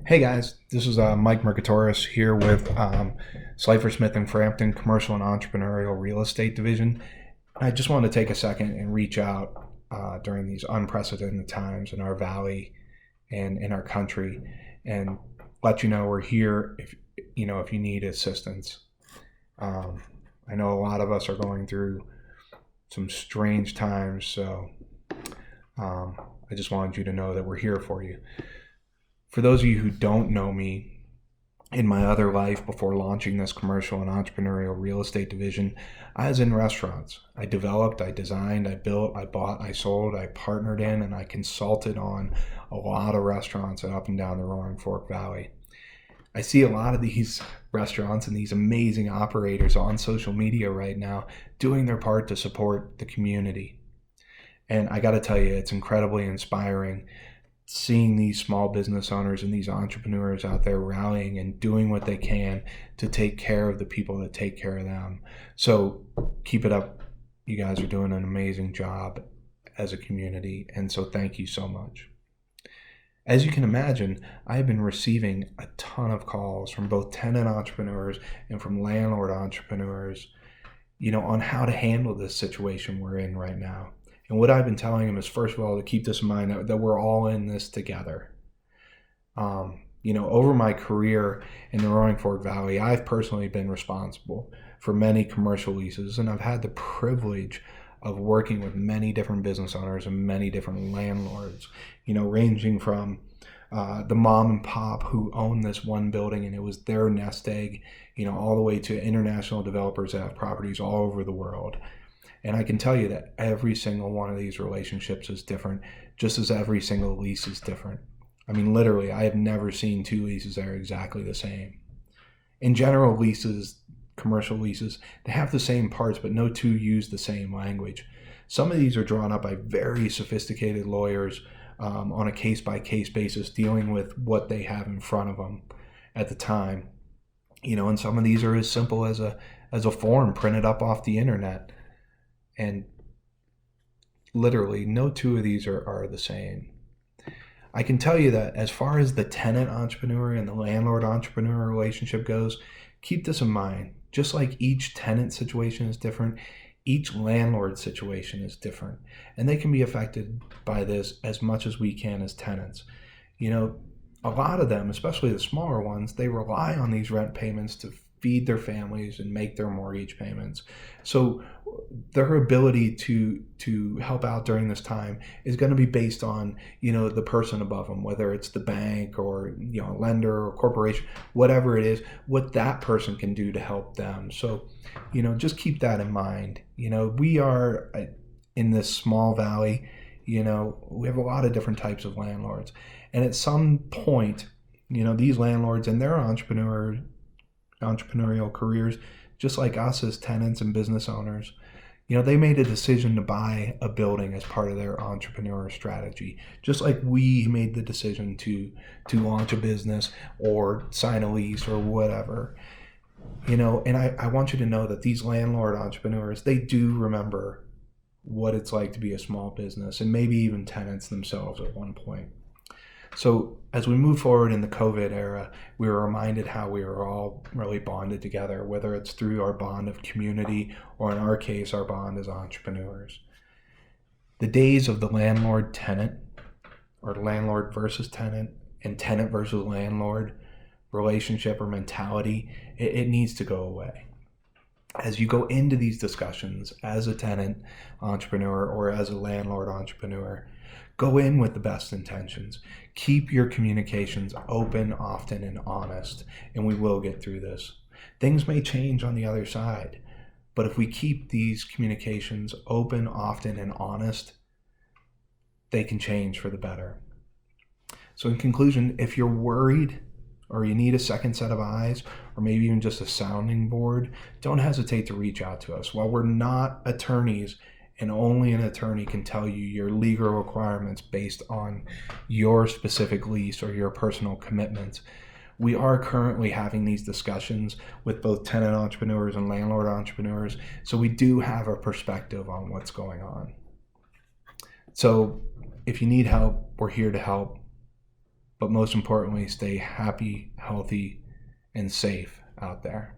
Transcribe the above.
Hey guys, this is Mike Mercatoris here with Slifer Smith and Frampton Commercial and Entrepreneurial Real Estate Division. I just wanted to take a second and reach out during these unprecedented times in our valley and in our country, and let you know we're here if you need assistance. I know a lot of us are going through some strange times, so I just wanted you to know that we're here for you. For those of you who don't know me, in my other life before launching this commercial and entrepreneurial real estate division, I was in restaurants. I developed, I designed, I built, I bought, I sold, I partnered in, and I consulted on a lot of restaurants up and down the Roaring Fork Valley. I see a lot of these restaurants and these amazing operators on social media right now doing their part to support the community. And I got to tell you, it's incredibly inspiring seeing these small business owners and these entrepreneurs out there rallying and doing what they can to take care of the people that take care of them. So keep it up. You guys are doing an amazing job as a community. And so thank you so much. As you can imagine, I've been receiving a ton of calls from both tenant entrepreneurs and from landlord entrepreneurs, on how to handle this situation we're in right now. And what I've been telling them is, first of all, to keep this in mind that we're all in this together. Over my career in the Roaring Fork Valley, I've personally been responsible for many commercial leases, and I've had the privilege of working with many different business owners and many different landlords, ranging from the mom and pop who owned this one building and it was their nest egg, all the way to international developers that have properties all over the world. And I can tell you that every single one of these relationships is different, just as every single lease is different. I mean, literally, I have never seen two leases that are exactly the same. In general, leases, commercial leases, they have the same parts, but no two use the same language. Some of these are drawn up by very sophisticated lawyers on a case-by-case basis, dealing with what they have in front of them at the time. And some of these are as simple as a form printed up off the internet. And literally, no two of these are the same. I can tell you that as far as the tenant entrepreneur and the landlord entrepreneur relationship goes, keep this in mind. Just like each tenant situation is different, each landlord situation is different. And they can be affected by this as much as we can as tenants. A lot of them, especially the smaller ones, they rely on these rent payments to feed their families and make their mortgage payments. So their ability to help out during this time is going to be based on, the person above them, whether it's the bank or, a lender or corporation, whatever it is, what that person can do to help them. So, just keep that in mind. We are in this small valley, we have a lot of different types of landlords. And at some point, these landlords and their entrepreneurial careers, just like us as tenants and business owners, they made a decision to buy a building as part of their entrepreneur strategy, just like we made the decision to launch a business or sign a lease or whatever. And I want you to know that these landlord entrepreneurs, they do remember what it's like to be a small business, and maybe even tenants themselves at one point. So as we move forward in the COVID era, we were reminded how we are all really bonded together, whether it's through our bond of community or, in our case, our bond as entrepreneurs. The days of the landlord-tenant or landlord versus tenant and tenant versus landlord relationship or mentality, it needs to go away. As you go into these discussions as a tenant entrepreneur or as a landlord entrepreneur, go in with the best intentions. Keep your communications open, often, and honest, and we will get through this. Things may change on the other side, but if we keep these communications open, often, and honest, they can change for the better. So in conclusion, if you're worried or you need a second set of eyes, or maybe even just a sounding board, don't hesitate to reach out to us. While we're not attorneys, and only an attorney can tell you your legal requirements based on your specific lease or your personal commitments, we are currently having these discussions with both tenant entrepreneurs and landlord entrepreneurs, so we do have a perspective on what's going on. So if you need help, we're here to help. but most importantly, stay happy, healthy, and safe out there.